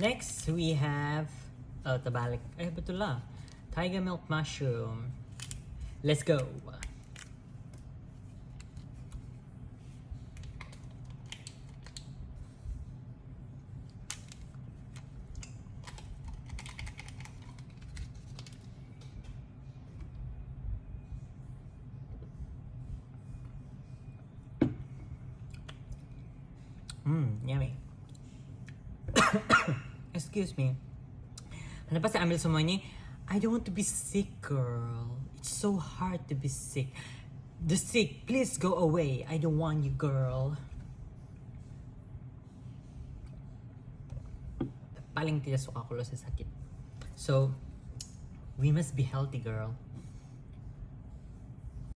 Next, we have tabalik. Betul lah. Tiger milk mushroom. Let's go. Yummy. Excuse me. Kenapa saya ambil semuanya? I don't want to be sick, girl. It's so hard to be sick. The sick, please go away. I don't want you, girl. Paling tidak suka ko sa sakit. So, we must be healthy, girl.